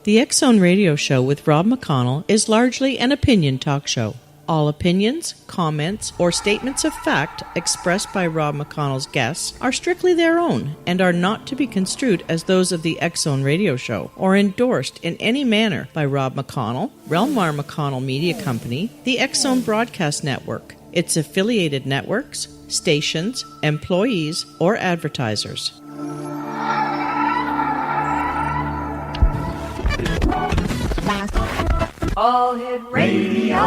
The X Zone Radio Show with Rob McConnell is largely an opinion talk show. All opinions, comments, or statements of fact expressed by Rob McConnell's guests are strictly their own and are not to be construed as those of the X Zone Radio Show or endorsed in any manner by Rob McConnell, Relmar McConnell Media Company, the X Zone Broadcast Network, its affiliated networks, stations, employees, or advertisers. All Hit Radio.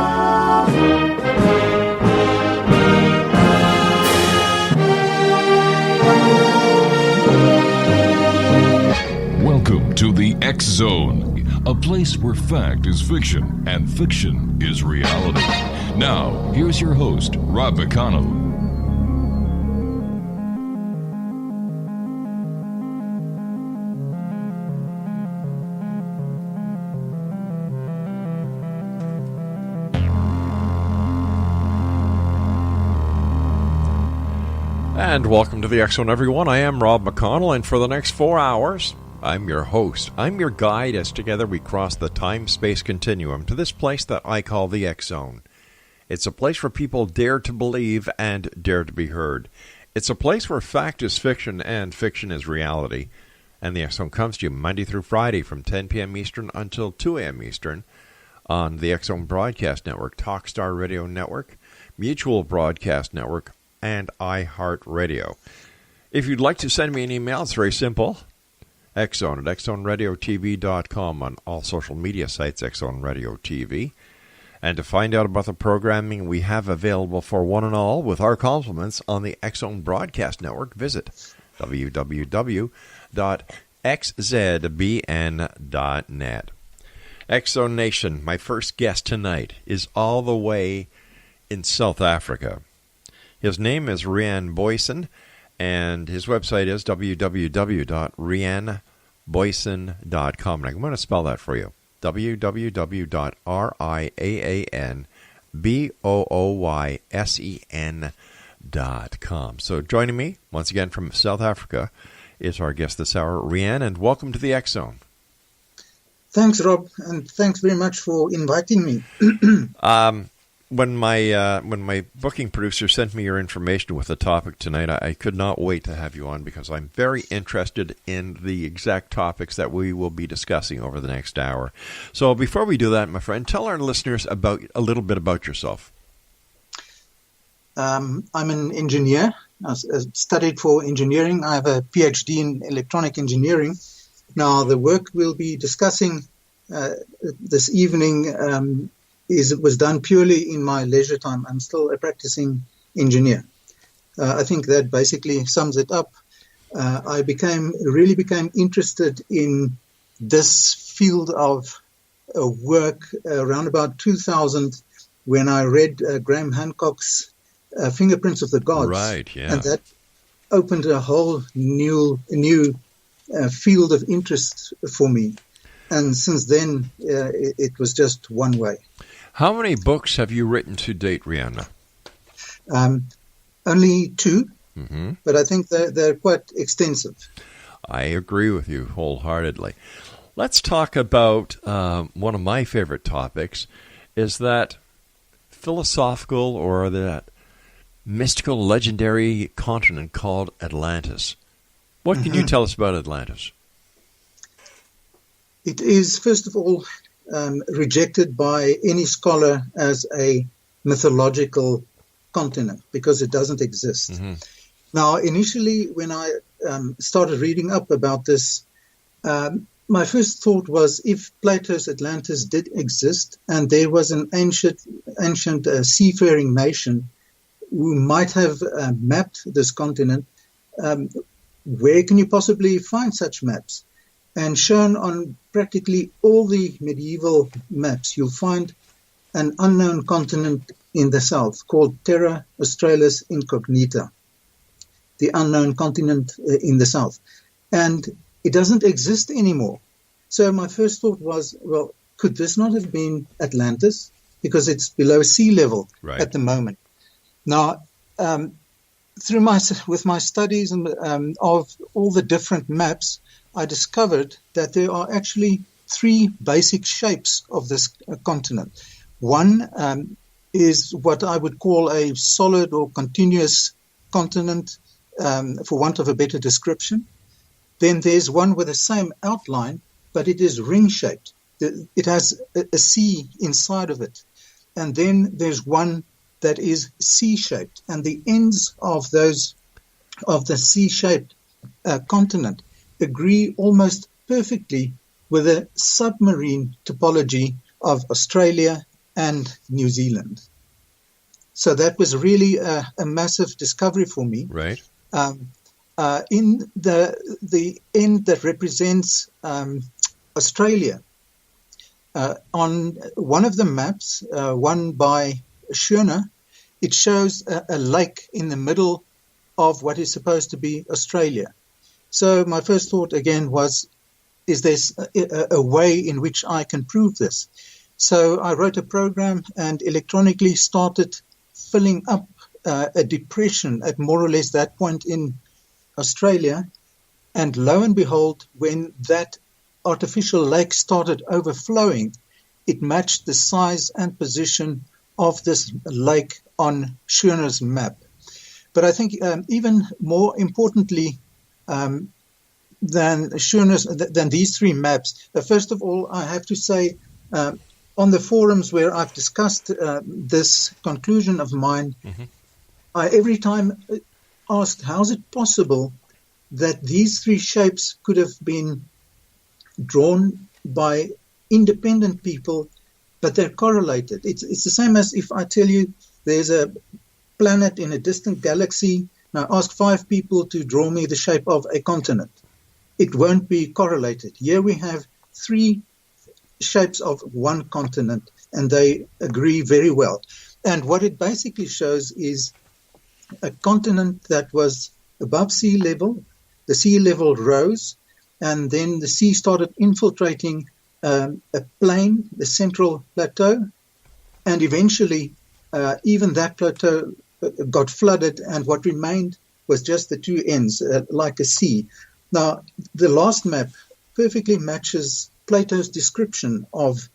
Welcome to the X Zone, a place where fact is fiction and fiction is reality. Now, here's your host, Rob McConnell. And welcome to the X Zone, everyone. I am Rob McConnell, and for the next 4 hours, I'm your host. I'm your guide as together we cross the time-space continuum to this place that I call the X Zone. It's a place where people dare to believe and dare to be heard. It's a place where fact is fiction and fiction is reality. And the X Zone comes to you Monday through Friday from 10 p.m. Eastern until 2 a.m. Eastern on the X Zone Broadcast Network, Talkstar Radio Network, Mutual Broadcast Network, and iHeartRadio. If you'd like to send me an email, it's very simple. Xzone at xzoneradiotv.com on all social media sites, Xzone Radio TV. And to find out about the programming we have available for one and all with our compliments on the Xzone Broadcast Network, visit www.xzbn.net. Xzone Nation, my first guest tonight is all the way in South Africa. His name is Riaan Booysen, and his website is www.riaanbooysen.com. And I'm going to spell that for you. www.riaanbooysen.com. So joining me, once again from South Africa, is our guest this hour, Riaan, and welcome to the X Zone. Thanks, Rob, and thanks very much for inviting me. When my booking producer sent me your information with the topic tonight, I could not wait to have you on because I'm very interested in the exact topics that we will be discussing over the next hour. So before we do that, my friend, tell our listeners a little bit about yourself. I'm an engineer. I studied for engineering. I have a PhD in electronic engineering. Now, the work we'll be discussing this evening was done purely in my leisure time. I'm still a practicing engineer. I think that basically sums it up. I really became interested in this field of work around about 2000 when I read Graham Hancock's Fingerprints of the Gods. Right, yeah. And that opened a whole new field of interest for me. And since then, it was just one way. How many books have you written to date, Riaan? Only 2, mm-hmm. but I think they're quite extensive. I agree with you wholeheartedly. Let's talk about one of my favorite topics, is that philosophical or that mystical, legendary continent called Atlantis. What can you tell us about Atlantis? It is, first of all, rejected by any scholar as a mythological continent because it doesn't exist. Mm-hmm. Now, initially, when I started reading up about this, my first thought was if Plato's Atlantis did exist and there was an ancient seafaring nation who might have mapped this continent, where can you possibly find such maps? And shown on practically all the medieval maps, you'll find an unknown continent in the south called Terra Australis Incognita, the unknown continent in the south. And it doesn't exist anymore. So my first thought was, well, could this not have been Atlantis? Because it's below sea level at the moment. Now, with my studies of all the different maps, I discovered that there are actually three basic shapes of this continent. One is what I would call a solid or continuous continent, for want of a better description. Then there's one with the same outline, but it is ring-shaped. It has a sea inside of it. And then there's one that is C-shaped, and the ends of the C-shaped continent agree almost perfectly with the submarine topology of Australia and New Zealand. So that was really a massive discovery for me. Right. In the end that represents Australia, on one of the maps, one by Schöner, it shows a lake in the middle of what is supposed to be Australia. So my first thought again was, is there a way in which I can prove this? So I wrote a program and electronically started filling up a depression at more or less that point in Australia. And lo and behold, when that artificial lake started overflowing, it matched the size and position of this lake on Schöner's map. But I think even more importantly than these three maps, first of all, I have to say, on the forums where I've discussed this conclusion of mine, I every time asked, how is it possible that these three shapes could have been drawn by independent people, but they're correlated? It's the same as if I tell you there's a planet in a distant galaxy, and I ask 5 people to draw me the shape of a continent. It won't be correlated. Here we have 3 shapes of one continent, and they agree very well. And what it basically shows is a continent that was above sea level. The sea level rose, and then the sea started infiltrating a plain, the central plateau, and eventually even that plateau got flooded, and what remained was just the 2 ends, like a sea. Now, the last map perfectly matches Plato's description of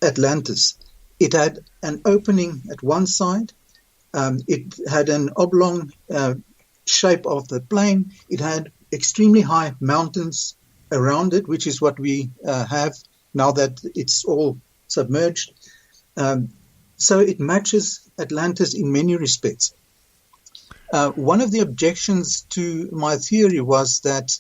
Atlantis. It had an opening at one side. It had an oblong shape of the plain. It had extremely high mountains around it, which is what we have now that it's all submerged. So it matches Atlantis in many respects. One of the objections to my theory was that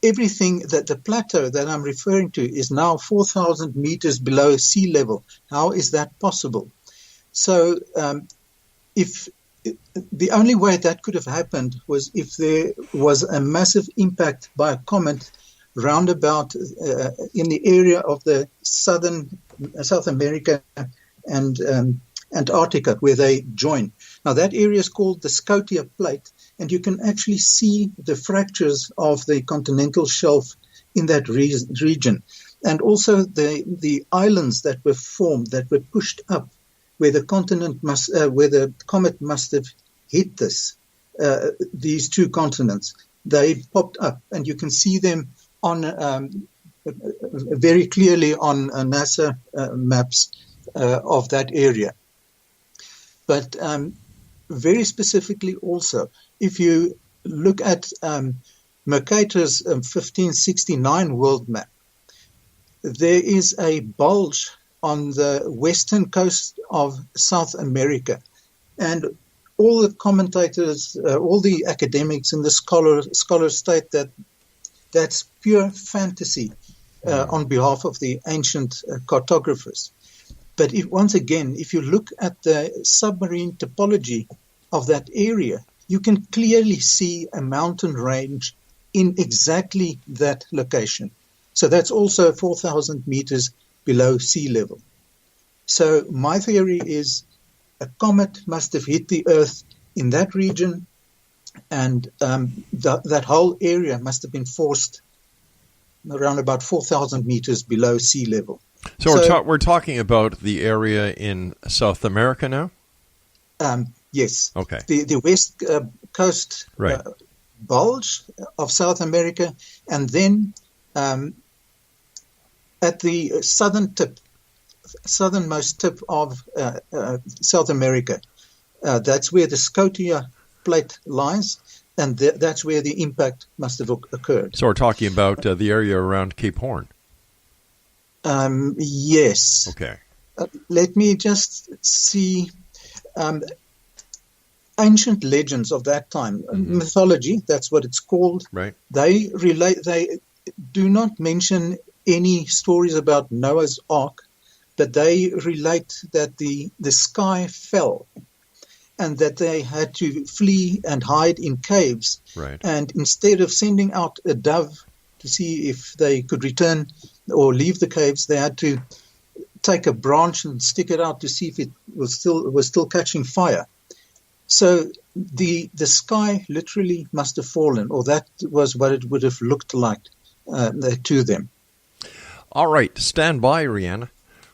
everything that the plateau that I'm referring to is now 4,000 meters below sea level. How is that possible? So if the only way that could have happened was if there was a massive impact by a comet roundabout in the area of the South America and Antarctica, where they join. Now that area is called the Scotia Plate, and you can actually see the fractures of the continental shelf in that region, and also the islands that were formed, that were pushed up, where the comet must have hit these 2 continents. They popped up, and you can see them on very clearly on NASA maps of that area. But very specifically also, if you look at Mercator's 1569 world map, there is a bulge on the western coast of South America. And all the commentators, all the academics and the scholars state that that's pure fantasy on behalf of the ancient cartographers. But once again, if you look at the submarine topology of that area, you can clearly see a mountain range in exactly that location. So that's also 4,000 meters below sea level. So my theory is a comet must have hit the Earth in that region, and that whole area must have been forced around about 4,000 meters below sea level. So we're talking about the area in South America now? Yes. Okay. The west coast right. Bulge of South America, and then at the southernmost tip of South America. That's where the Scotia plate lies, and that's where the impact must have occurred. So we're talking about the area around Cape Horn. Yes. Okay. Let me just see. Ancient legends of that time, mythology, that's what it's called. Right. They do not mention any stories about Noah's Ark, but they relate that the sky fell and that they had to flee and hide in caves. Right. And instead of sending out a dove to see if they could return or leave the caves, they had to take a branch and stick it out to see if it was still catching fire. So the sky literally must have fallen, or that was what it would have looked like to them. All right, stand by, Riaan.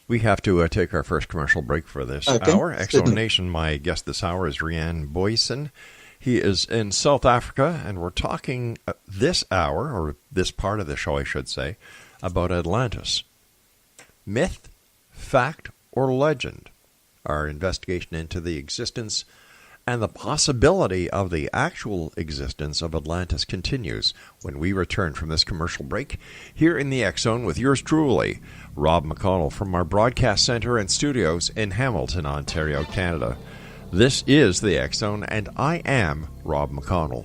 We have to take our first commercial break for this hour. Exo Nation, my guest this hour is Riaan Booysen. He is in South Africa, and we're talking this hour, or this part of the show, I should say, about Atlantis. Myth, fact, or legend? Our investigation into the existence and the possibility of the actual existence of Atlantis continues when we return from this commercial break here in the X Zone with yours truly, Rob McConnell, from our broadcast center and studios in Hamilton, Ontario, Canada. This is the X Zone, and I am Rob McConnell.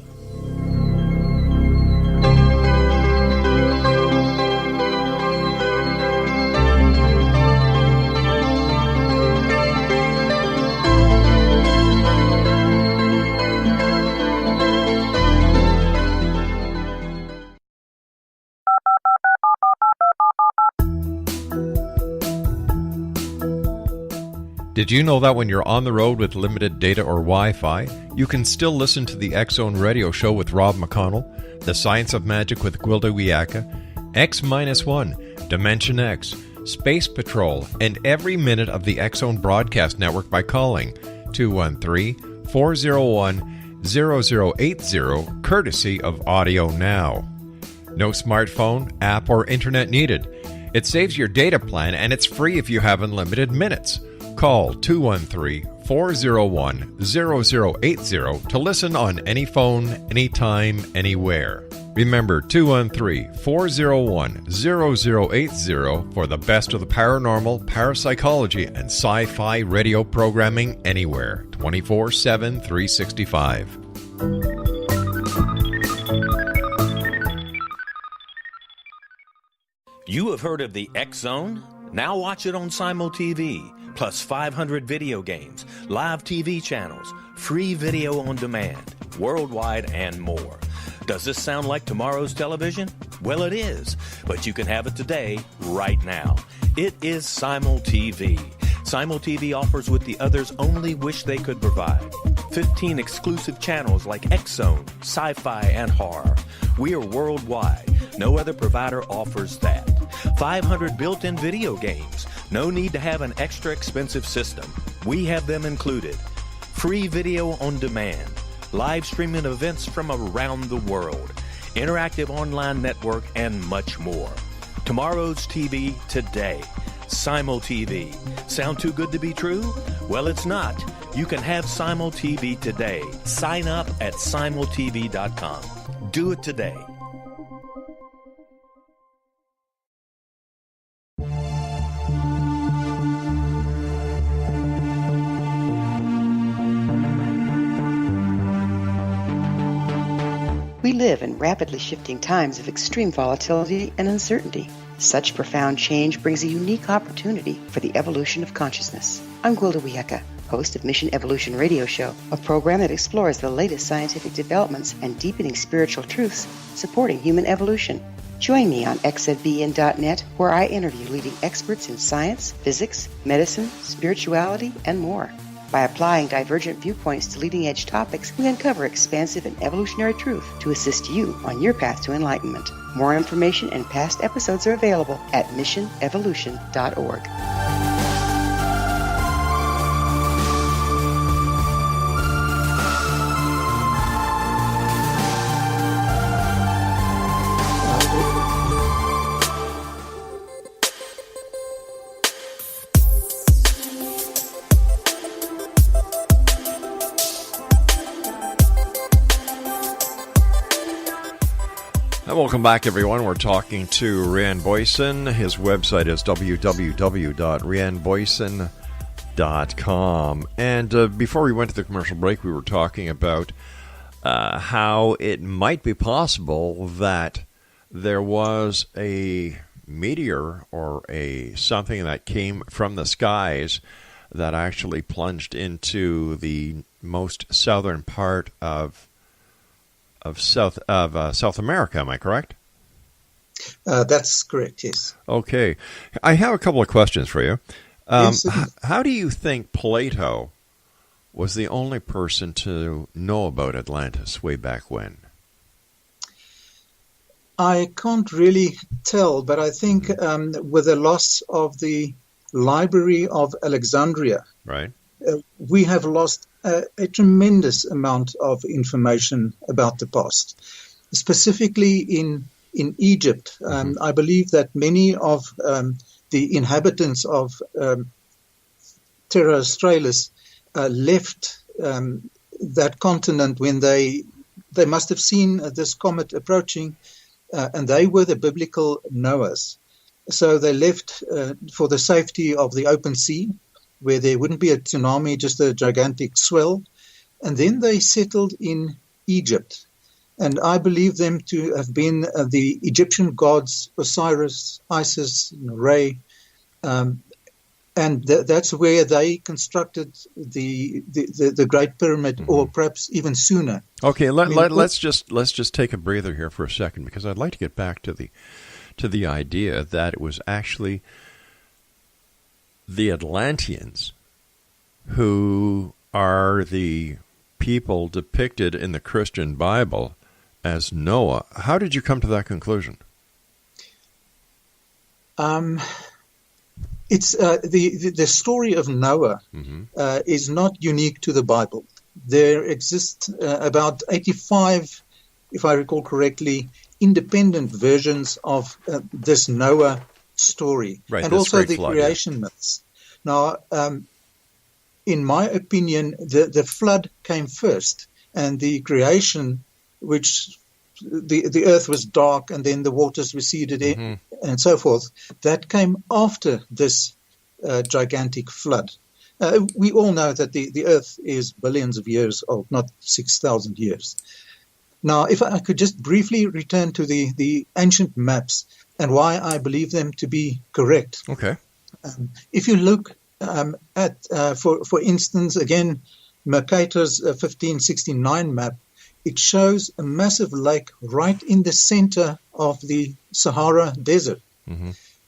Did you know that when you're on the road with limited data or Wi-Fi, you can still listen to the X Zone radio show with Rob McConnell, The Science of Magic with Gwilda Wiyaka, X-1, Dimension X, Space Patrol, and every minute of the X Zone broadcast network by calling 213-401-0080, courtesy of Audio Now. No smartphone, app, or internet needed. It saves your data plan, and it's free if you have unlimited minutes. Call 213-401-0080 to listen on any phone, anytime, anywhere. Remember 213-401-0080 for the best of the paranormal, parapsychology, and sci-fi radio programming anywhere, 24/7, 365. You have heard of the X Zone? Now watch it on Simul TV. Plus 500 video games, live TV channels, free video on demand, worldwide, and more. Does this sound like tomorrow's television? Well, it is, but you can have it today, right now. It is Simul TV. Simul TV offers what the others only wish they could provide. 15 exclusive channels like X Zone, Sci-Fi, and Horror. We are worldwide. No other provider offers that. 500 built-in video games. No need to have an extra expensive system. We have them included. Free video on demand. Live streaming events from around the world. Interactive online network, and much more. Tomorrow's TV today. Simul TV. Sound too good to be true? Well, it's not. You can have Simul TV today. Sign up at simultv.com. Do it today. We live in rapidly shifting times of extreme volatility and uncertainty. Such profound change brings a unique opportunity for the evolution of consciousness. I'm Gwilda Wiyaka, host of Mission Evolution Radio Show, a program that explores the latest scientific developments and deepening spiritual truths supporting human evolution. Join me on xzbn.net, where I interview leading experts in science, physics, medicine, spirituality, and more. By applying divergent viewpoints to leading-edge topics, we uncover expansive and evolutionary truth to assist you on your path to enlightenment. More information and past episodes are available at missionevolution.org. And welcome back, everyone. We're talking to Riaan Booysen. His website is www.riaanbooysen.com. And before we went to the commercial break, we were talking about how it might be possible that there was a meteor or something that came from the skies that actually plunged into the most southern part of South America. Am I correct? That's correct, yes. Okay. I have a couple of questions for you. Yes, how do you think Plato was the only person to know about Atlantis way back when? I can't really tell, but I think with the loss of the Library of Alexandria, right, we have lost a tremendous amount of information about the past, specifically in Egypt. I believe that many of the inhabitants of Terra Australis left that continent when they must have seen this comet approaching, and they were the biblical Noahs. So they left for the safety of the open sea, where there wouldn't be a tsunami, just a gigantic swell. And then they settled in Egypt. And I believe them to have been the Egyptian gods Osiris, Isis, Re, and that's where they constructed the Great Pyramid, or perhaps even sooner. Okay, let's just take a breather here for a second, because I'd like to get back to the idea that it was actually the Atlanteans who are the people depicted in the Christian Bible as Noah. How did you come to that conclusion? It's the story of Noah is not unique to the Bible. There exist about 85, if I recall correctly, independent versions of this Noah story, right, and also the flood, creation myths. Now, in my opinion, the flood came first, and the creation, which the earth was dark, and then the waters receded in, and so forth, that came after this gigantic flood. We all know that the earth is billions of years old, not 6,000 years. Now, if I could just briefly return to the ancient maps and why I believe them to be correct. Okay. If you look at, for instance, again, Mercator's 1569 map, it shows a massive lake right in the center of the Sahara Desert.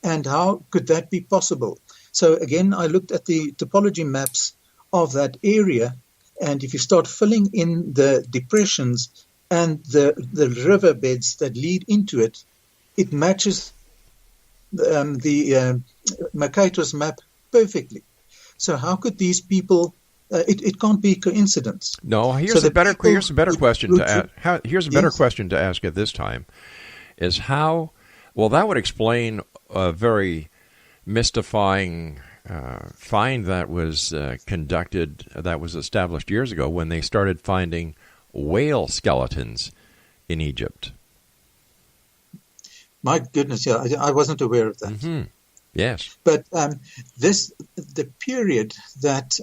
And how could that be possible? So again, I looked at the topology maps of that area, and if you start filling in the depressions and the river beds that lead into it, it matches the Mercator's map perfectly. So how could these people? It can't be coincidence. No, here's a better question to ask. Here's a better question to ask at this time: is how? Well, that would explain a very mystifying find that was conducted, that was established years ago when they started finding whale skeletons in Egypt. My goodness, yeah, I wasn't aware of that. Yes. But the period that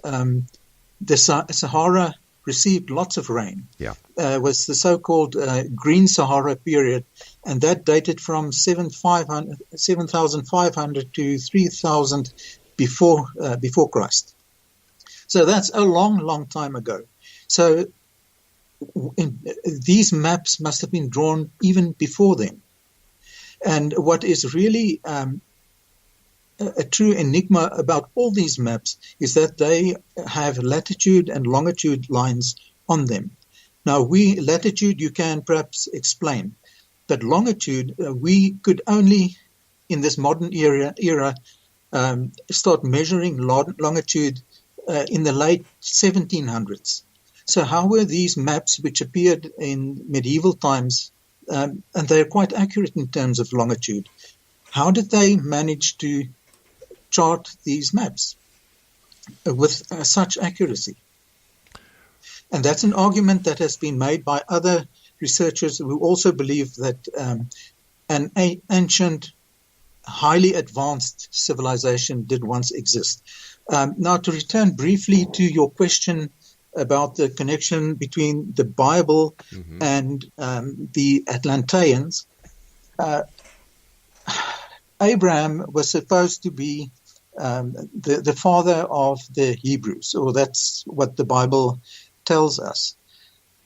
the Sahara received lots of rain was the so-called Green Sahara period, and that dated from 7,500 to 3,000 before Christ. So that's a long, long time ago. So these maps must have been drawn even before then. And what is really a true enigma about all these maps is that they have latitude and longitude lines on them. Now, latitude you can perhaps explain, but longitude we could only, in this modern era, start measuring longitude in the late 1700s. So how were these maps, which appeared in medieval times, and they're quite accurate in terms of longitude, how did they manage to chart these maps with such accuracy? And that's an argument that has been made by other researchers who also believe that an ancient, highly advanced civilization did once exist. Now, to return briefly to your question about the connection between the Bible and the Atlanteans, Abraham was supposed to be the father of the Hebrews, or that's what the Bible tells us.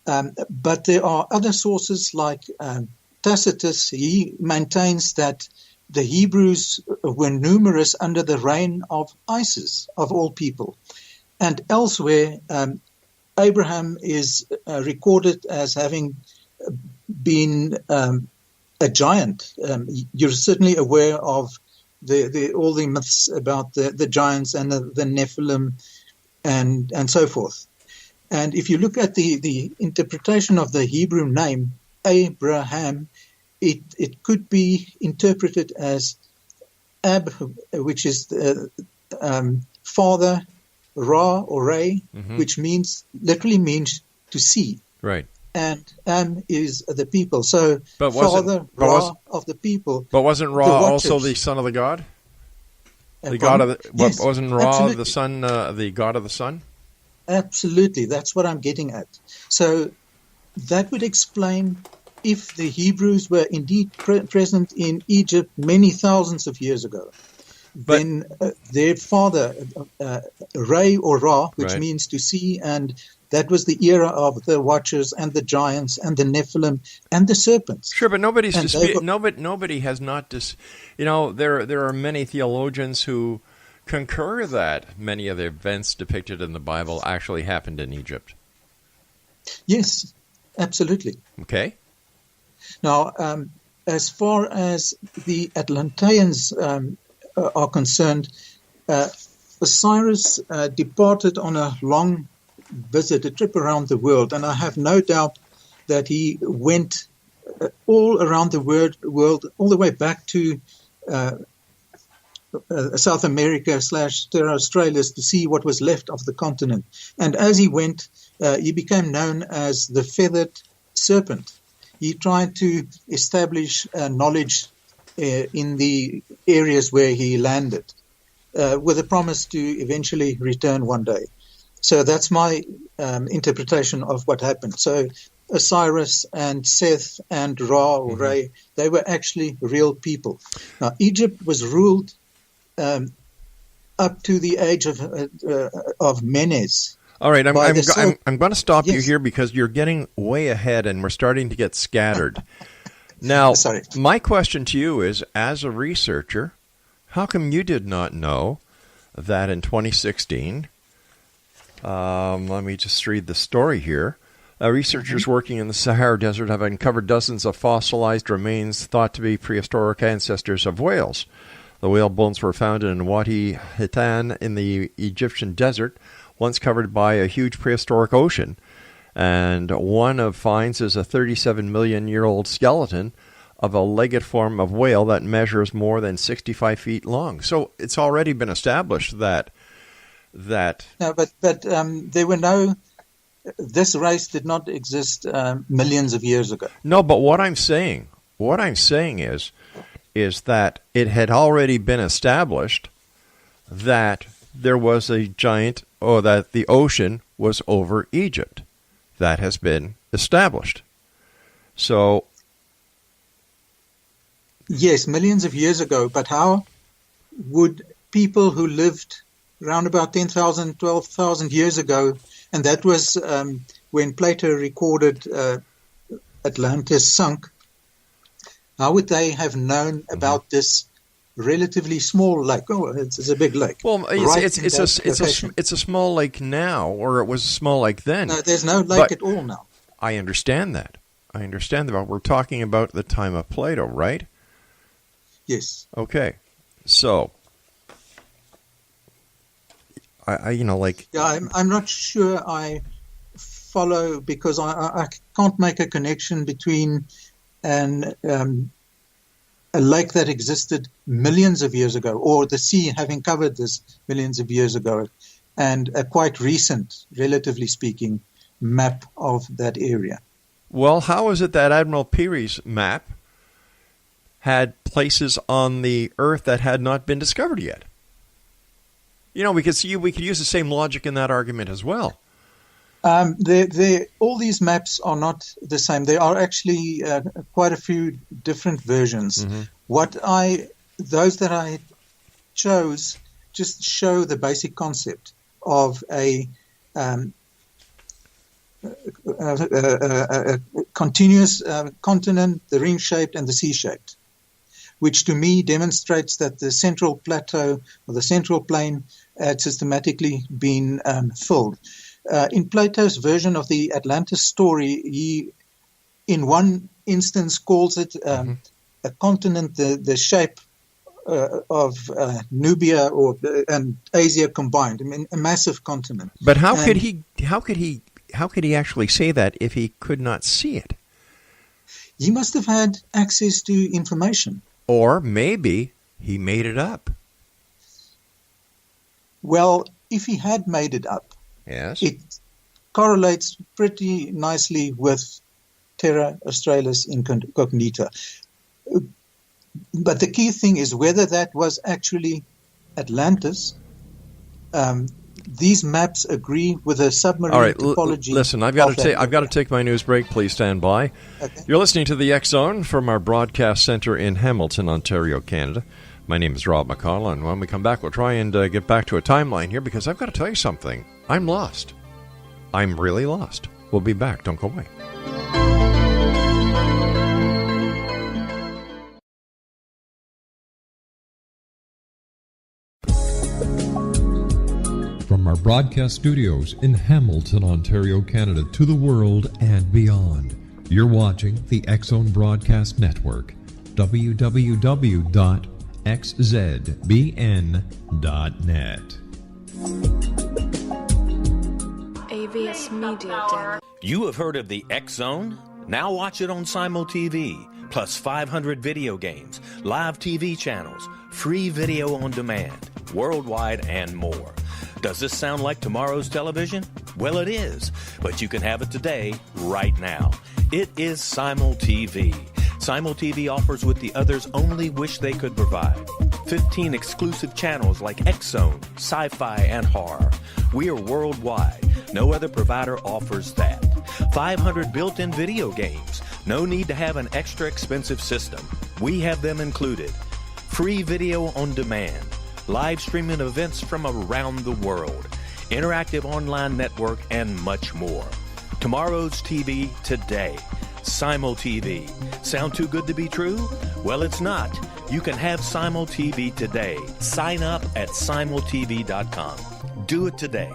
But there are other sources like Tacitus. He maintains that the Hebrews were numerous under the reign of Isis, of all people. And elsewhere, Abraham is recorded as having been a giant. You're certainly aware of all the myths about the giants and the Nephilim and so forth. And if you look at the interpretation of the Hebrew name, Abraham, it could be interpreted as Ab, which is father, Ra or Ray, which literally means to see. Right. And Am is the people. So father, Ra of the people. But wasn't Ra also the son of the god? The god of the, yes, wasn't Ra absolutely. the sun, the god of the sun? Absolutely. That's what I'm getting at. So that would explain if the Hebrews were indeed present in Egypt many thousands of years ago. Then their father, Ray or Ra, which means to see, and that was the era of the Watchers and the giants and the Nephilim and the serpents. Sure, but nobody has not there are many theologians who concur that many of the events depicted in the Bible actually happened in Egypt. Yes, absolutely. Okay. Now, as far as the Atlanteans are concerned, Osiris departed on a long visit, a trip around the world, and I have no doubt that he went all around the world, all the way back to South America / Terra Australis to see what was left of the continent. And as he went, he became known as the feathered serpent. He tried to establish knowledge in the areas where he landed, with a promise to eventually return one day. So that's my interpretation of what happened. So Osiris and Seth and Ra or Ray, they were actually real people. Now, Egypt was ruled up to the age of Menes. All right, I'm going to stop you here because you're getting way ahead and we're starting to get scattered. Now, my question to you is, as a researcher, how come you did not know that in 2016, let me just read the story here, researchers working in the Sahara Desert have uncovered dozens of fossilized remains thought to be prehistoric ancestors of whales. The whale bones were found in Wadi Hitan in the Egyptian desert, once covered by a huge prehistoric ocean. And one of finds is a 37-million-year-old skeleton of a legged form of whale that measures more than 65 feet long. So it's already been established that... No, but there were no... This race did not exist millions of years ago. No, but what I'm saying is that it had already been established that there was a giant, or that the ocean was over Egypt. That has been established. So... Yes, millions of years ago, but how would people who lived around about 10,000, 12,000 years ago, and that was when Plato recorded Atlantis sunk, how would they have known about this relatively small lake? Oh, it's a big lake. Well, it's a small lake now, or it was a small lake then. No, there's no lake at all now. I understand that. But we're talking about the time of Plato, right? Yes. Okay. So, I'm not sure I follow, because I can't make a connection between a lake that existed millions of years ago, or the sea having covered this millions of years ago, and a quite recent, relatively speaking, map of that area. Well, how is it that Admiral Peary's map had places on the Earth that had not been discovered yet? You know, we could use the same logic in that argument as well. All these maps are not the same. There are actually quite a few different versions. Mm-hmm. Those that I chose just show the basic concept of a continuous continent, the ring-shaped and the sea-shaped, which to me demonstrates that the central plateau or the central plain had systematically been filled. In Plato's version of the Atlantis story, he, in one instance, calls it a continent, the shape of Nubia and Asia combined. I mean, a massive continent. But how could he actually say that if he could not see it? He must have had access to information. Or maybe he made it up. Well, if he had made it up, yes, it correlates pretty nicely with Terra Australis Incognita. But the key thing is whether that was actually Atlantis. These maps agree with a submarine topology. Listen, I've got to take my news break. Please stand by. Okay. You're listening to the X Zone from our broadcast center in Hamilton, Ontario, Canada. My name is Rob McConnell, and when we come back, we'll try and get back to a timeline here, because I've got to tell you something. I'm lost. I'm really lost. We'll be back. Don't go away. From our broadcast studios in Hamilton, Ontario, Canada, to the world and beyond, you're watching the X Zone Broadcast Network, www.xzbn.net. AVS Media Den. You have heard of the X Zone? Now watch it on Simul TV, plus 500 video games, live TV channels, free video on demand, worldwide, and more. Does this sound like tomorrow's television? Well, it is, but you can have it today, right now. It is Simul TV. Simul TV offers what the others only wish they could provide. 15 exclusive channels like X Zone, Sci-Fi, and Horror. We are worldwide. No other provider offers that. 500 built-in video games. No need to have an extra expensive system. We have them included. Free video on demand. Live streaming events from around the world. Interactive online network, and much more. Tomorrow's TV today. Simul TV. Sound too good to be true? Well, it's not. You can have Simul TV today. Sign up at simultv.com. Do it today.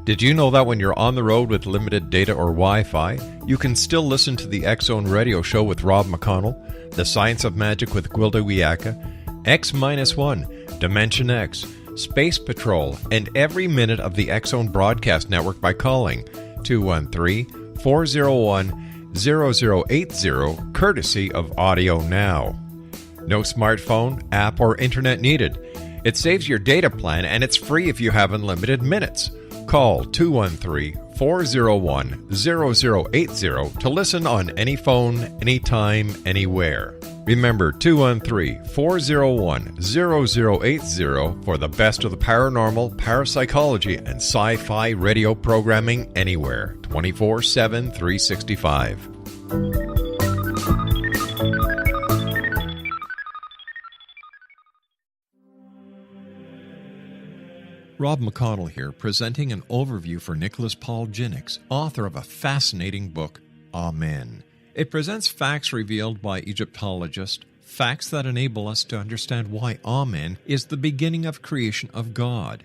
Did you know that when you're on the road with limited data or Wi-Fi, you can still listen to the X Zone Radio Show with Rob McConnell, The Science of Magic with Gwilda Wiyaka, X-1, Dimension X, Space Patrol, and every minute of the X Zone Broadcast Network by calling 213-401-0080, courtesy of Audio Now. No smartphone, app, or internet needed. It saves your data plan, and it's free if you have unlimited minutes. Call 213-401-0080 to listen on any phone, anytime, anywhere. Remember, 213-401-0080 for the best of the paranormal, parapsychology, and sci-fi radio programming anywhere, 24/7, 365. Rob McConnell here, presenting an overview for Nicholas Paul Jennings, author of a fascinating book, Amen. It presents facts revealed by Egyptologists, facts that enable us to understand why Amen is the beginning of creation of God.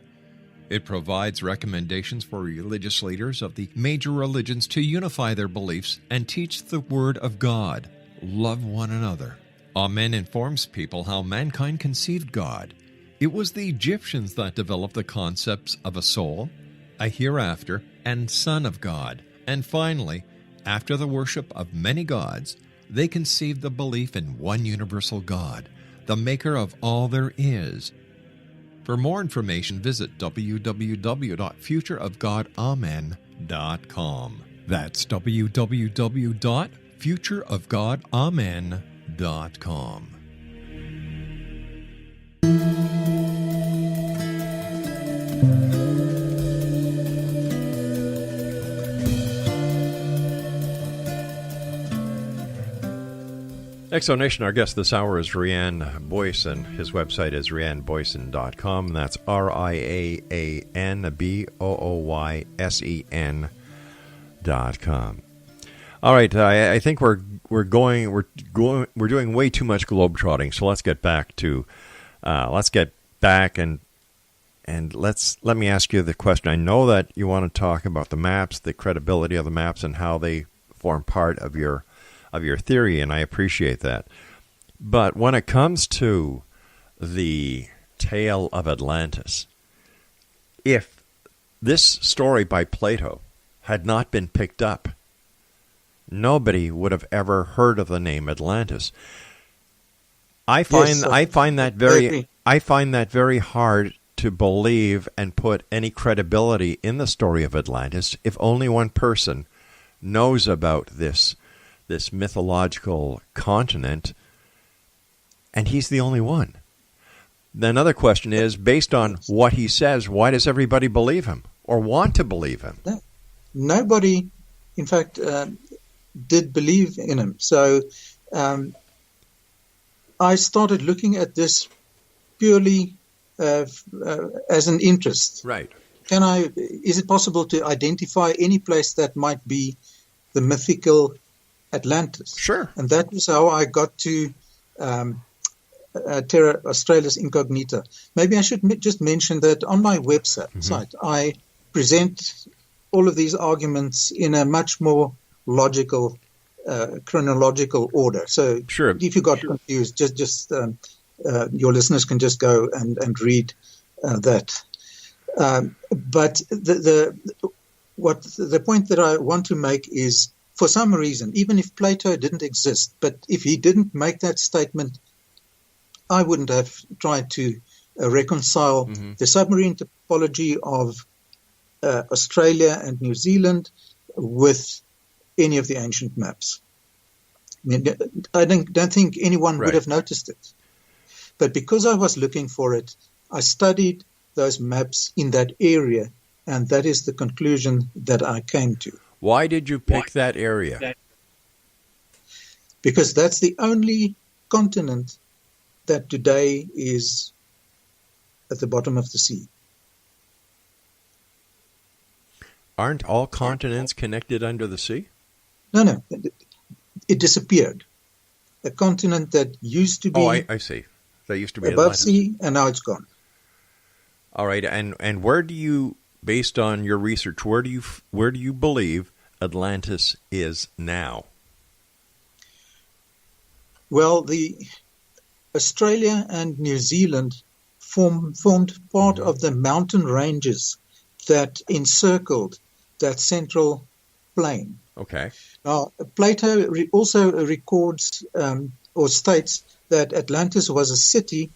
It provides recommendations for religious leaders of the major religions to unify their beliefs and teach the Word of God. Love one another. Amen informs people how mankind conceived God. It was the Egyptians that developed the concepts of a soul, a hereafter, and Son of God. And finally, after the worship of many gods, they conceived the belief in one universal God, the maker of all there is, For more information, visit www.futureofgodamen.com. That's www.futureofgodamen.com. Exonation, our guest this hour is Riaan Booysen. His website is riaanbooysen.com. That's RIAANBOOYSEN.com. All right, I think we're doing way too much globetrotting. So let's get back and let me ask you the question. I know that you want to talk about the maps, the credibility of the maps, and how they form part of your theory, and I appreciate that. But when it comes to the tale of Atlantis, if this story by Plato had not been picked up, nobody would have ever heard of the name Atlantis. I find that very hard to believe and put any credibility in the story of Atlantis if only one person knows about this mythological continent, and he's the only one. The another question is, based on what he says, why does everybody believe him or want to believe him? Nobody, in fact, did believe in him. So I started looking at this purely as an interest. Right. Is it possible to identify any place that might be the mythical Atlantis? Sure. And that was how I got to Terra Australis Incognita. Maybe I should just mention that on my website, I present all of these arguments in a much more logical, chronological order. So sure. If you got confused, just your listeners can just go and read that. But the point that I want to make is, for some reason, even if Plato didn't exist, but if he didn't make that statement, I wouldn't have tried to reconcile the submarine topology of Australia and New Zealand with any of the ancient maps. I don't think anyone would have noticed it. But because I was looking for it, I studied those maps in that area, and that is the conclusion that I came to. Why did you pick that area? Because that's the only continent that today is at the bottom of the sea. Aren't all continents connected under the sea? No. It disappeared. A continent that used to be I see. That used to be above Atlantis. sea, and now it's gone. All right, and where do you, based on your research, where do you believe Atlantis is now? Well, the Australia and New Zealand formed part of the mountain ranges that encircled that central plain. Okay. Now, Plato also records or states that Atlantis was a city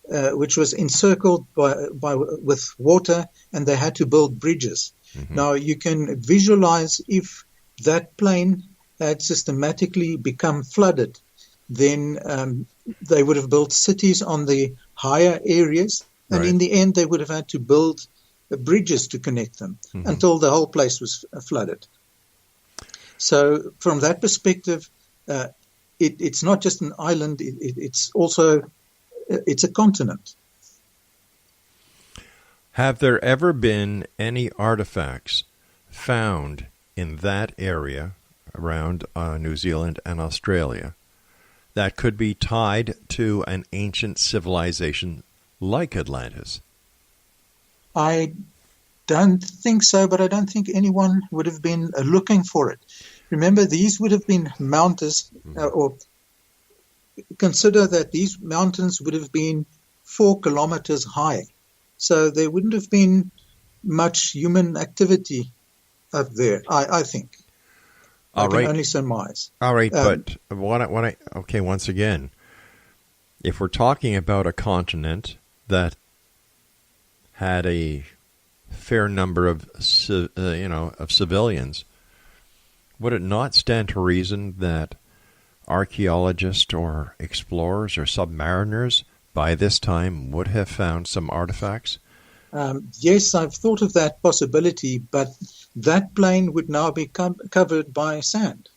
which was encircled with water, and they had to build bridges. Now, you can visualize if that plain had systematically become flooded, then they would have built cities on the higher areas, and in the end they would have had to build bridges to connect them until the whole place was flooded. So from that perspective, it's not just an island, it's also it's a continent. Have there ever been any artifacts found in that area around New Zealand and Australia that could be tied to an ancient civilization like Atlantis? I don't think so, but I don't think anyone would have been looking for it. Remember, these would have been mountains, or consider that these mountains would have been 4 kilometers high. So there wouldn't have been much human activity up there, I think. I can only surmise. All right, but once again, if we're talking about a continent that had a fair number of civilians, would it not stand to reason that archaeologists or explorers or submariners by this time would have found some artifacts? Yes, I've thought of that possibility, but that plain would now be covered by sand.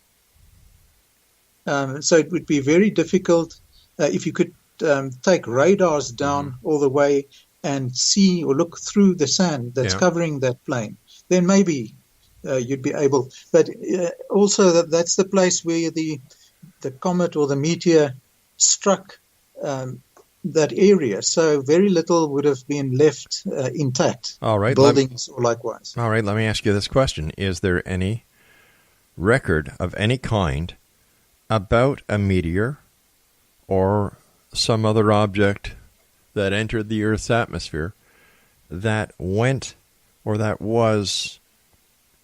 So it would be very difficult if you could take radars down all the way and see or look through the sand that's covering that plain. Then maybe you'd be able. But also that's the place where the comet or the meteor struck that area, so very little would have been left intact. All right, buildings or likewise. All right, let me ask you this question. Is there any record of any kind about a meteor or some other object that entered the Earth's atmosphere that went or that was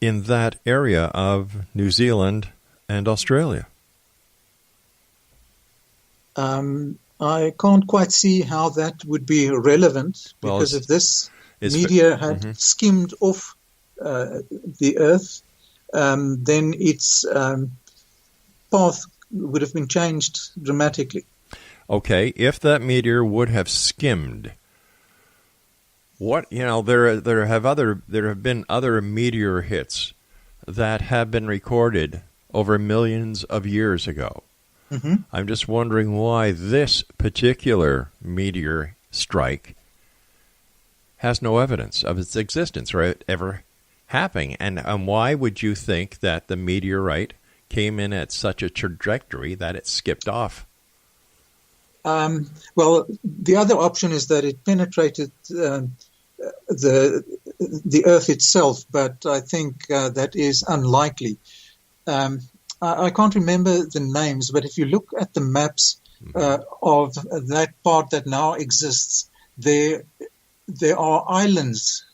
in that area of New Zealand and Australia? I can't quite see how that would be relevant, because if this meteor had skimmed off the Earth, then its path would have been changed dramatically. Okay, if that meteor would have skimmed, there have been other meteor hits that have been recorded over millions of years ago. I'm just wondering why this particular meteor strike has no evidence of its existence or it ever happening. And why would you think that the meteorite came in at such a trajectory that it skipped off? Well, the other option is that it penetrated the Earth itself, but I think that is unlikely. I can't remember the names, but if you look at the maps of that part that now exists, there are islands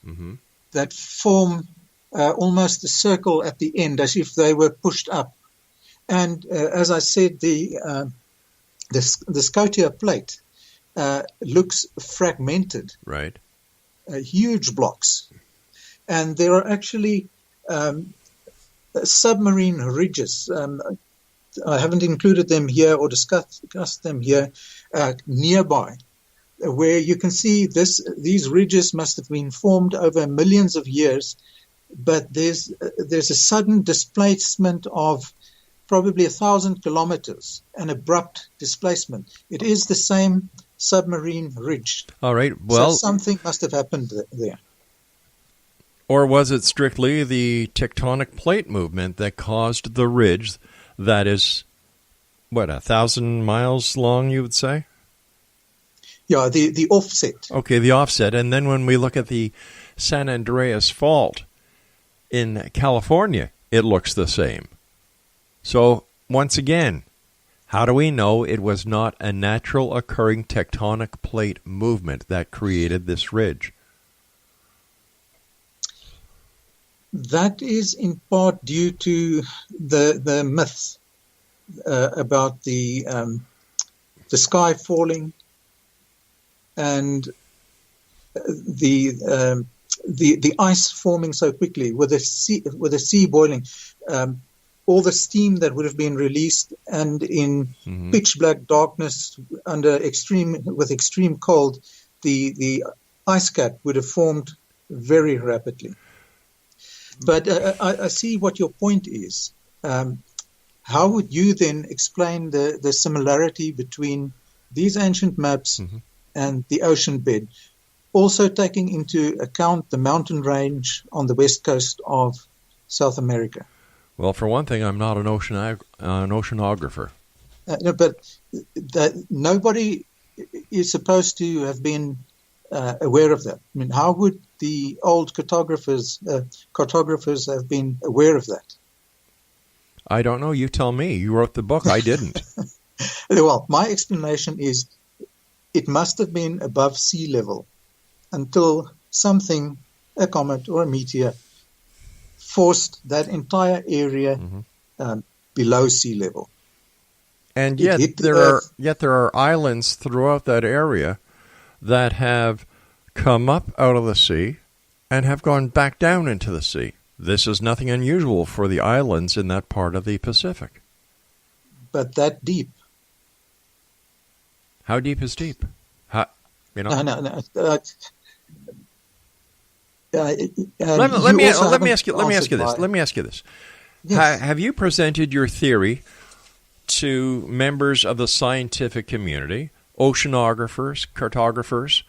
that form almost a circle at the end, as if they were pushed up. And as I said, the Scotia plate looks fragmented, right? Huge blocks, and there are actually submarine ridges. I haven't included them here or discussed them here nearby, where you can see these ridges must have been formed over millions of years, but there's a sudden displacement of probably 1,000 kilometers, an abrupt displacement. It is the same submarine ridge. All right. Well, so something must have happened there. Or was it strictly the tectonic plate movement that caused the ridge that is, 1,000 miles long, you would say? Yeah, the offset. Okay, the offset. And then when we look at the San Andreas Fault in California, it looks the same. So, once again, how do we know it was not a natural occurring tectonic plate movement that created this ridge? That is in part due to the myth about the sky falling and the ice forming so quickly with the sea boiling. All the steam that would have been released, and in pitch black darkness with extreme cold, the ice cap would have formed very rapidly. But I see what your point is. How would you then explain the similarity between these ancient maps and the ocean bed, also taking into account the mountain range on the west coast of South America? Well, for one thing, I'm not an oceanographer. No, but nobody is supposed to have been aware of that. I mean, how would the old cartographers have been aware of that? I don't know. You tell me. You wrote the book. I didn't. Well, my explanation is it must have been above sea level until something, a comet or a meteor, forced that entire area below sea level. And yet there are islands throughout that area that have come up out of the sea and have gone back down into the sea. This is nothing unusual for the islands in that part of the Pacific. But that deep. How deep is deep? No. Let me ask you this. Yes. Have you presented your theory to members of the scientific community, oceanographers, cartographers,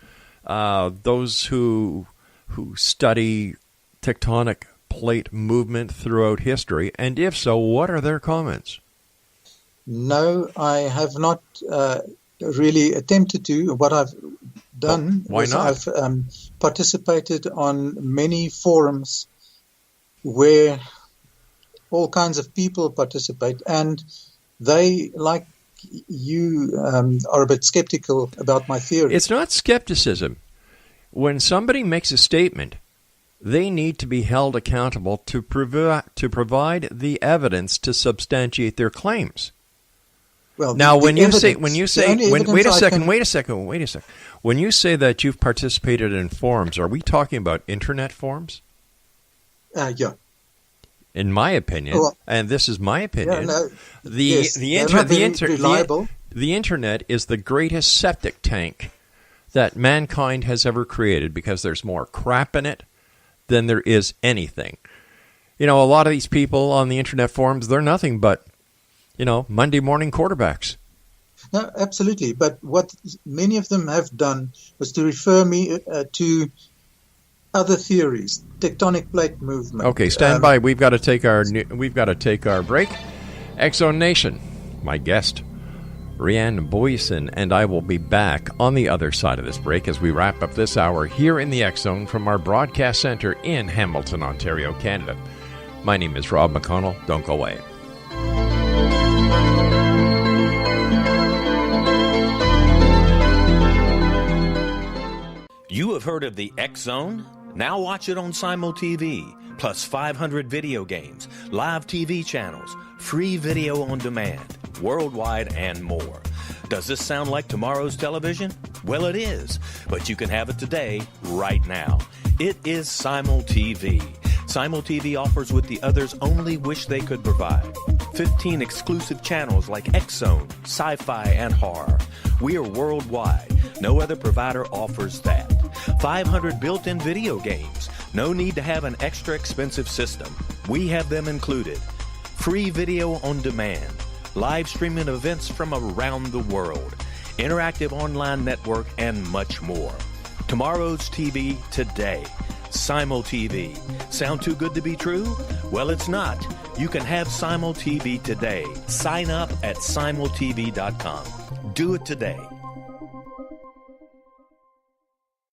those who study tectonic plate movement throughout history? And if so, what are their comments? No, I have not really attempted to. What I've done Why not? I've participated on many forums where all kinds of people participate, and they, like you, are a bit skeptical about my theory. It's not skepticism. When somebody makes a statement, they need to be held accountable to provide the evidence to substantiate their claims. Well, now, when you say, wait a second. When you say that you've participated in forums, are we talking about internet forums? Yeah. In my opinion, and this is my opinion, the internet is the greatest septic tank that mankind has ever created because there's more crap in it than there is anything. You know, a lot of these people on the internet forums, they're nothing but, Monday morning quarterbacks. No, absolutely. But what many of them have done was to refer me to other theories, tectonic plate movement. Okay, stand by. We've got to take our break. X-Zone Nation, my guest, Riaan Booysen, and I will be back on the other side of this break as we wrap up this hour here in the X-Zone from our broadcast center in Hamilton, Ontario, Canada. My name is Rob McConnell. Don't go away. You have heard of the X-Zone? Now watch it on Simul TV, plus 500 video games, live TV channels, free video on demand, worldwide, and more. Does this sound like tomorrow's television? Well, it is, but you can have it today, right now. It is Simul TV. Simul TV offers what the others only wish they could provide. 15 exclusive channels like X-Zone, Sci-Fi, and Horror. We are worldwide. No other provider offers that. 500 built-in video games. No need to have an extra expensive system. We have them included. Free video on demand. Live streaming events from around the world. Interactive online network, and much more. Tomorrow's TV today. Simul TV. Sound too good to be true? Well, it's not. You can have Simul TV today. Sign up at simultv.com. Do it today.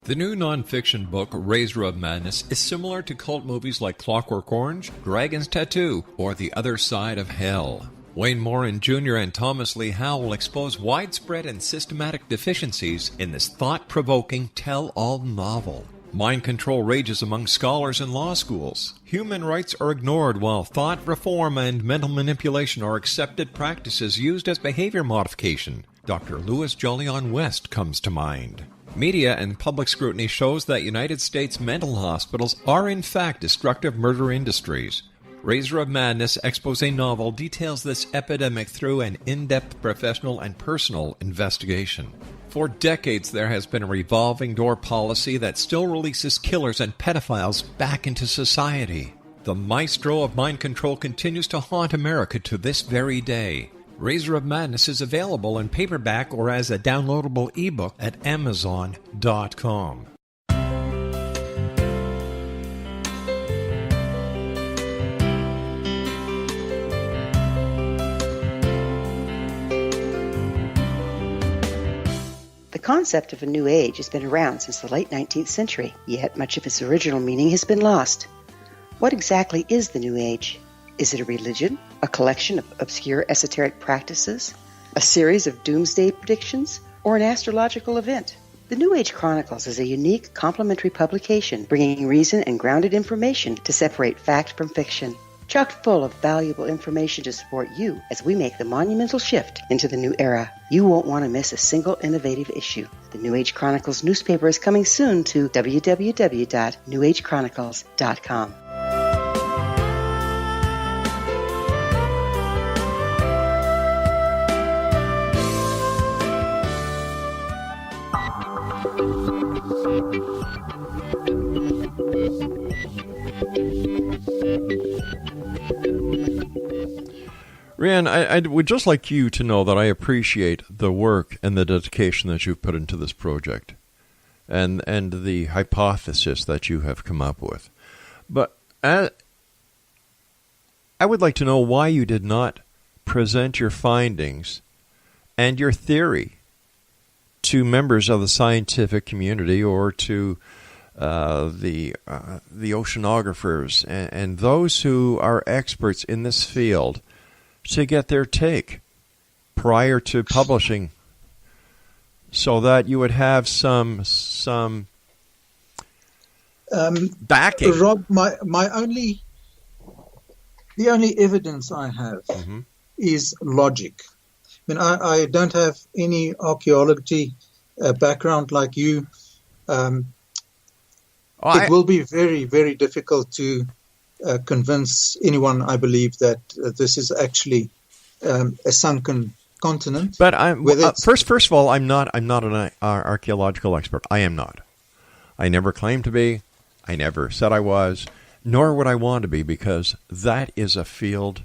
The new nonfiction book, Razor of Madness, is similar to cult movies like Clockwork Orange, Dragon's Tattoo, or The Other Side of Hell. Wayne Morin Jr. and Thomas Lee Howe will expose widespread and systematic deficiencies in this thought-provoking tell-all novel. Mind control rages among scholars in law schools. Human rights are ignored while thought reform and mental manipulation are accepted practices used as behavior modification. Dr. Louis Jolyon West comes to mind. Media and public scrutiny shows that United States mental hospitals are in fact destructive murder industries. Razor of Madness exposé novel details this epidemic through an in-depth professional and personal investigation. For decades, there has been a revolving door policy that still releases killers and pedophiles back into society. The maestro of mind control continues to haunt America to this very day. Razor of Madness is available in paperback or as a downloadable ebook at Amazon.com. The concept of a new age has been around since the late 19th century, yet much of its original meaning has been lost. What exactly is the new age? Is it a religion, a collection of obscure esoteric practices, a series of doomsday predictions, or an astrological event? The New Age Chronicles is a unique, complementary publication bringing reason and grounded information to separate fact from fiction. chock full of valuable information to support you as we make the monumental shift into the new era. You won't want to miss a single innovative issue. The New Age Chronicles newspaper is coming soon to www.newagechronicles.com. Riaan, I would just like you to know that I appreciate the work and the dedication that you've put into this project and the hypothesis that you have come up with. But I would like to know why you did not present your findings and your theory to members of the scientific community or to the oceanographers and those who are experts in this field to get their take prior to publishing, so that you would have some backing. Rob, the only evidence I have is logic. I mean, I don't have any archaeology background like you. It will be very, very difficult to convince anyone, I believe, that this is actually a sunken continent. But first of all, I'm not an archaeological expert. I am not. I never claimed to be. I never said I was, nor would I want to be, because that is a field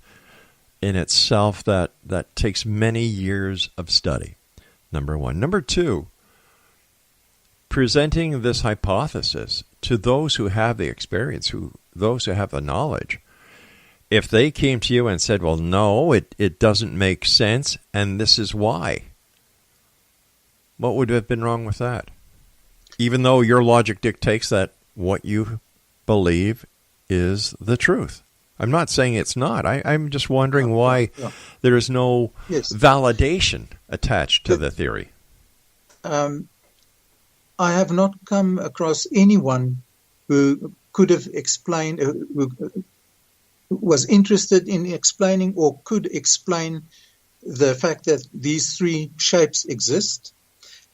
in itself that takes many years of study. Number one. Number two, presenting this hypothesis to those who have the experience, those who have the knowledge. If they came to you and said, well, no, it doesn't make sense, and this is why, what would have been wrong with that? Even though your logic dictates that what you believe is the truth. I'm not saying it's not. I'm just wondering why there is no validation attached to the theory. I have not come across anyone who could have explained, who was interested in explaining or could explain the fact that these three shapes exist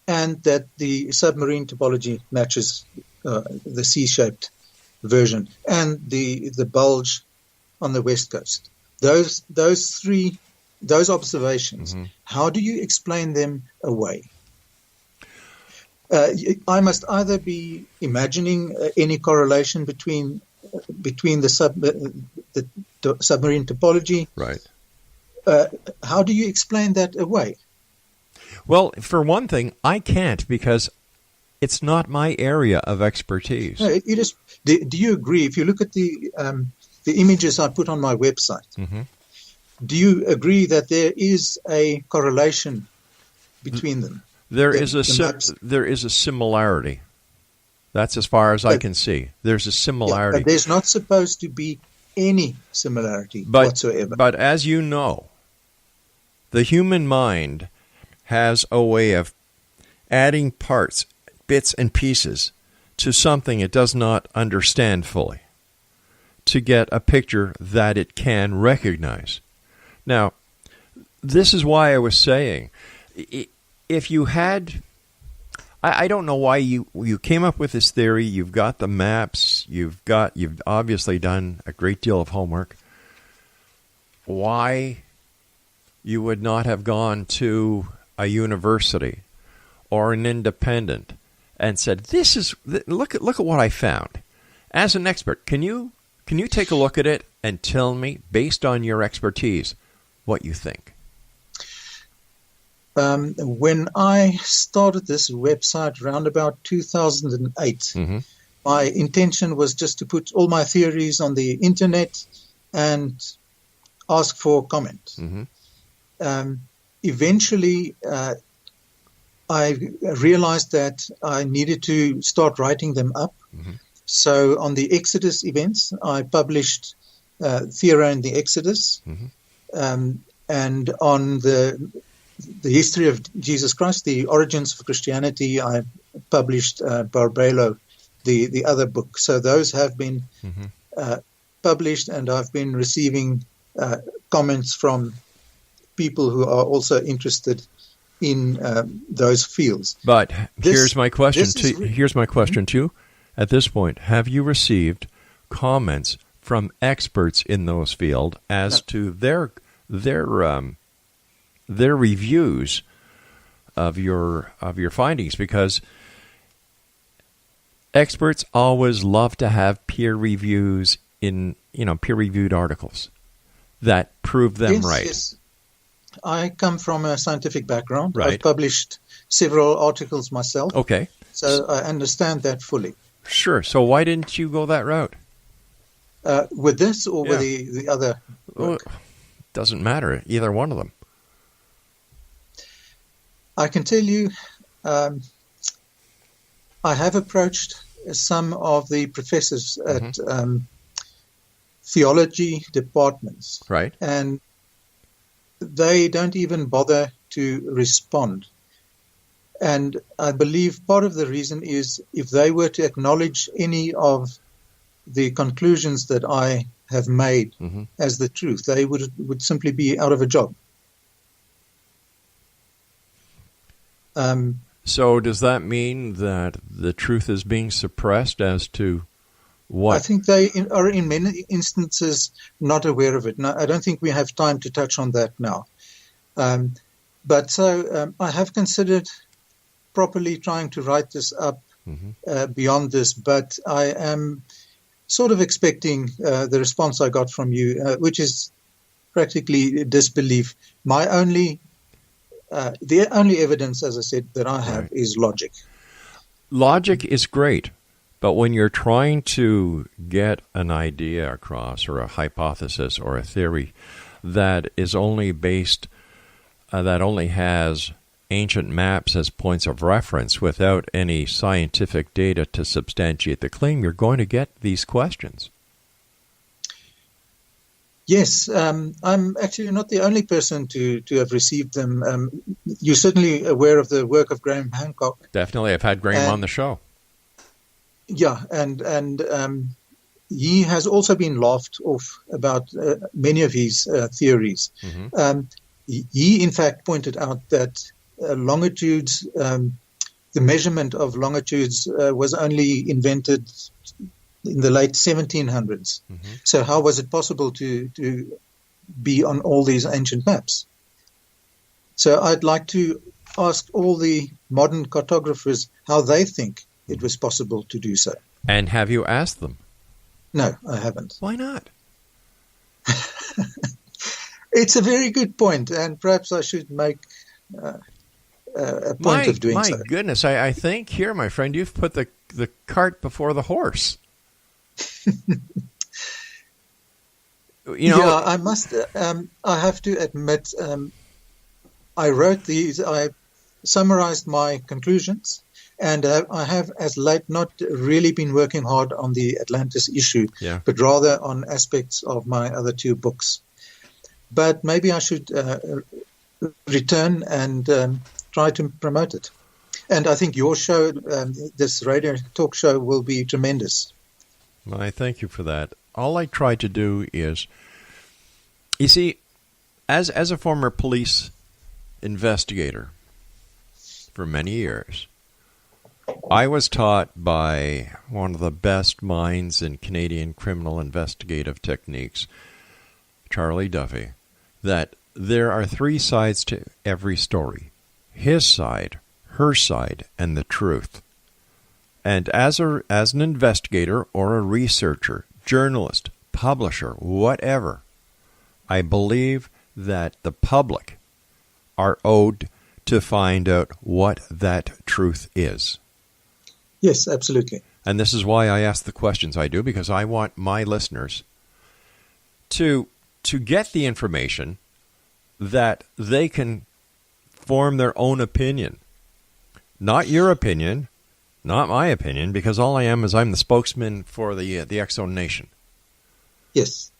and that the submarine topology matches the C-shaped version and the bulge on the west coast. Those observations, how do you explain them away? I must either be imagining any correlation between the submarine topology. Right. How do you explain that away? Well, for one thing, I can't, because it's not my area of expertise. No, do you agree? If you look at the images I put on my website, do you agree that there is a correlation between them? There is a similarity. That's as far as I can see. There's a similarity. But there's not supposed to be any similarity whatsoever. But as you know, the human mind has a way of adding parts, bits and pieces to something it does not understand fully to get a picture that it can recognize. Now, this is why I was saying, if you had, I don't know why you came up with this theory. You've got the maps. You've obviously done a great deal of homework. Why you would not have gone to a university or an independent and said, look at what I found. As an expert, can you take a look at it and tell me, based on your expertise, what you think? When I started this website around about 2008, my intention was just to put all my theories on the internet and ask for comment. Eventually, I realized that I needed to start writing them up. So on the Exodus events, I published Terra and the Exodus. And on the history of Jesus Christ, the origins of Christianity, I published Barbelo, the other book. So those have been published, and I've been receiving comments from people who are also interested in those fields. But here's my question to you. At this point, have you received comments from experts in those fields as to their reviews of your findings? Because experts always love to have peer reviews in peer-reviewed articles that prove them right. Yes. I come from a scientific background. Right. I've published several articles myself. Okay. So I understand that fully. Sure. So why didn't you go that route? With this or with the other work? Well, doesn't matter. Either one of them. I can tell you, I have approached some of the professors at theology departments. Right. And they don't even bother to respond. And I believe part of the reason is if they were to acknowledge any of the conclusions that I have made as the truth, they would simply be out of a job. So does that mean that the truth is being suppressed as to what? I think they are in many instances not aware of it. No, I don't think we have time to touch on that now. But so I have considered properly trying to write this up beyond this, but I am sort of expecting the response I got from you, which is practically disbelief. The only evidence, as I said, that I have is logic. Logic is great, but when you're trying to get an idea across or a hypothesis or a theory that is only based, that only has ancient maps as points of reference without any scientific data to substantiate the claim, you're going to get these questions. Yes, I'm actually not the only person to have received them. You're certainly aware of the work of Graham Hancock. Definitely. I've had Graham on the show. Yeah, and he has also been laughed off about many of his theories. He, in fact, pointed out that longitudes, the measurement of longitudes was only invented in the late 1700s. So how was it possible to be on all these ancient maps? So I'd like to ask all the modern cartographers how they think it was possible to do so. And have you asked them? No, I haven't. Why not? It's a very good point, and perhaps I should make a point of doing so. My goodness, I think here, my friend, you've put the cart before the horse. Yeah, I must. I have to admit, I wrote these. I summarized my conclusions, and I have, as late, not really been working hard on the Atlantis issue, but rather on aspects of my other two books. But maybe I should return and try to promote it. And I think your show, this radio talk show, will be tremendous. Well, I thank you for that. All I try to do is, you see, as a former police investigator for many years, I was taught by one of the best minds in Canadian criminal investigative techniques, Charlie Duffy, that there are three sides to every story: his side, her side, and the truth. And as an investigator or a researcher, journalist, publisher, whatever, I believe that the public are owed to find out what that truth is. Yes, absolutely. And this is why I ask the questions I do, because I want my listeners to get the information that they can form their own opinion. Not your opinion, not my opinion, because all I am is I'm the spokesman for the X-Zone Nation. Yes.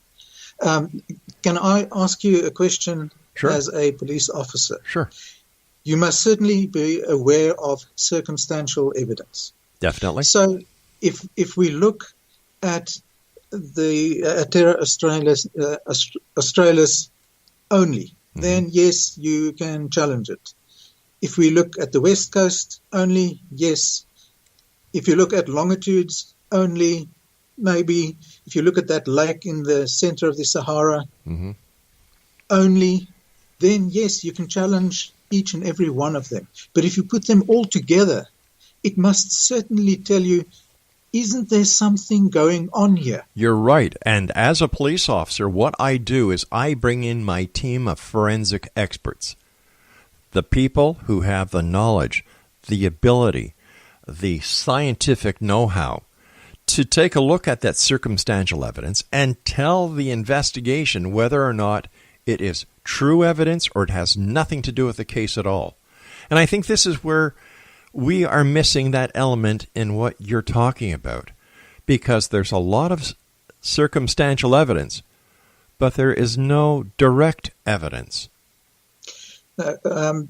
Can I ask you a question as a police officer? Sure. You must certainly be aware of circumstantial evidence. Definitely. So if we look at the Terra Australis only, then yes, you can challenge it. If we look at the west coast only, yes. If you look at longitudes only, maybe. If you look at that lake in the center of the Sahara only, then yes, you can challenge each and every one of them. But if you put them all together, it must certainly tell you, isn't there something going on here? You're right. And as a police officer, what I do is I bring in my team of forensic experts. The people who have the knowledge, the ability, the scientific know-how to take a look at that circumstantial evidence and tell the investigation whether or not it is true evidence or it has nothing to do with the case at all. And I think this is where we are missing that element in what you're talking about, because there's a lot of circumstantial evidence, but there is no direct evidence. I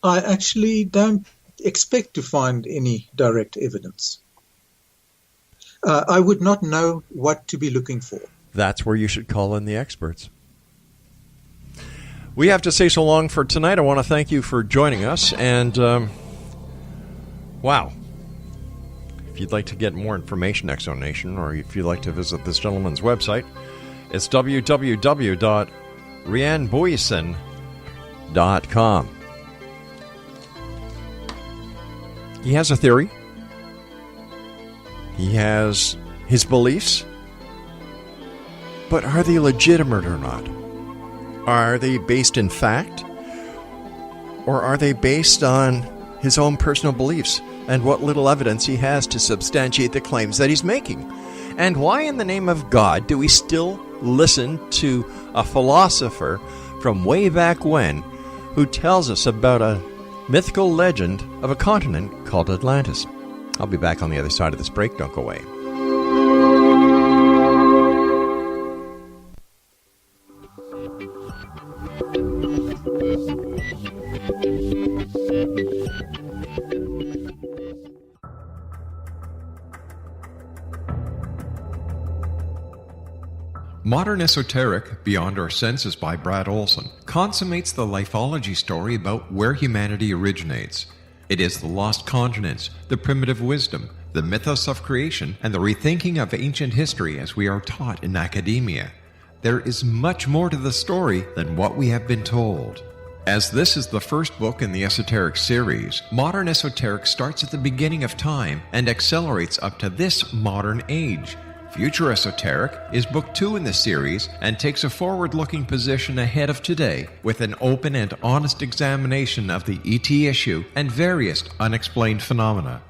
actually don't expect to find any direct evidence. I would not know what to be looking for. That's where you should call in the experts. We have to say so long for tonight. I want to thank you for joining us. And, wow. If you'd like to get more information, X-Zone Nation, or if you'd like to visit this gentleman's website, it's www.rianbooysen.com. He has a theory. He has his beliefs. But are they legitimate or not? Are they based in fact? Or are they based on his own personal beliefs and what little evidence he has to substantiate the claims that he's making? And why in the name of God do we still listen to a philosopher from way back when who tells us about a mythical legend of a continent called Atlantis? I'll be back on the other side of this break. Don't go away. Modern Esoteric, Beyond Our Senses by Brad Olson, consummates the lifeology story about where humanity originates. It is the lost continents, the primitive wisdom, the mythos of creation, and the rethinking of ancient history as we are taught in academia. There is much more to the story than what we have been told. As this is the first book in the Esoteric series, Modern Esoteric starts at the beginning of time and accelerates up to this modern age. Future Esoteric is book 2 in the series and takes a forward-looking position ahead of today with an open and honest examination of the ET issue and various unexplained phenomena.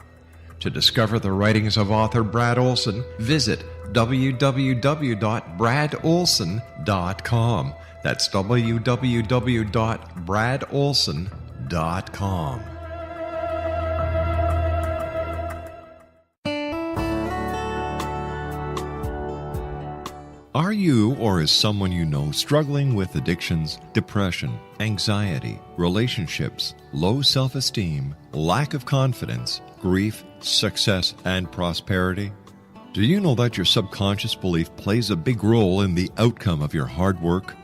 To discover the writings of author Brad Olson, visit www.bradolson.com. That's www.bradolson.com. Are you or is someone you know struggling with addictions, depression, anxiety, relationships, low self-esteem, lack of confidence, grief, success, and prosperity? Do you know that your subconscious belief plays a big role in the outcome of your hard work?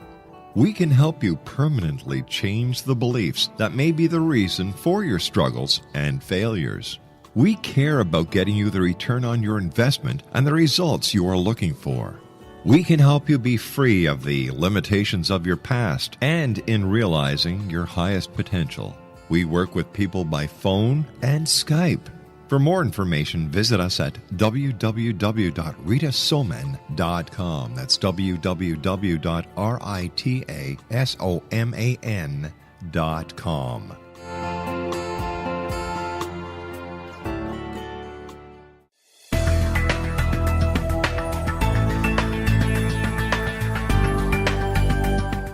We can help you permanently change the beliefs that may be the reason for your struggles and failures. We care about getting you the return on your investment and the results you are looking for. We can help you be free of the limitations of your past and in realizing your highest potential. We work with people by phone and Skype. For more information, visit us at www.ritasoman.com. That's www.ritasoman.com.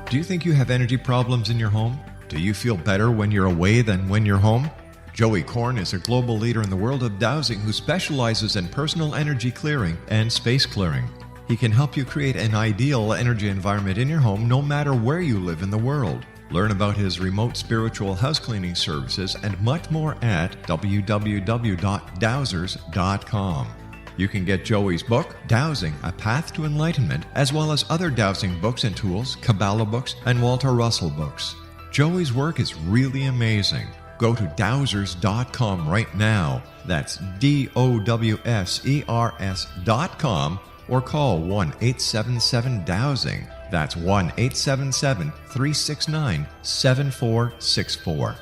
Do you think you have energy problems in your home? Do you feel better when you're away than when you're home? Joey Korn is a global leader in the world of dowsing who specializes in personal energy clearing and space clearing. He can help you create an ideal energy environment in your home no matter where you live in the world. Learn about his remote spiritual house cleaning services and much more at www.dowsers.com. You can get Joey's book, Dowsing, A Path to Enlightenment, as well as other dowsing books and tools, Kabbalah books, and Walter Russell books. Joey's work is really amazing. Go to dowsers.com right now. That's DOWSERS.com, or call 1-877-DOWSING. That's 1-877-369-7464.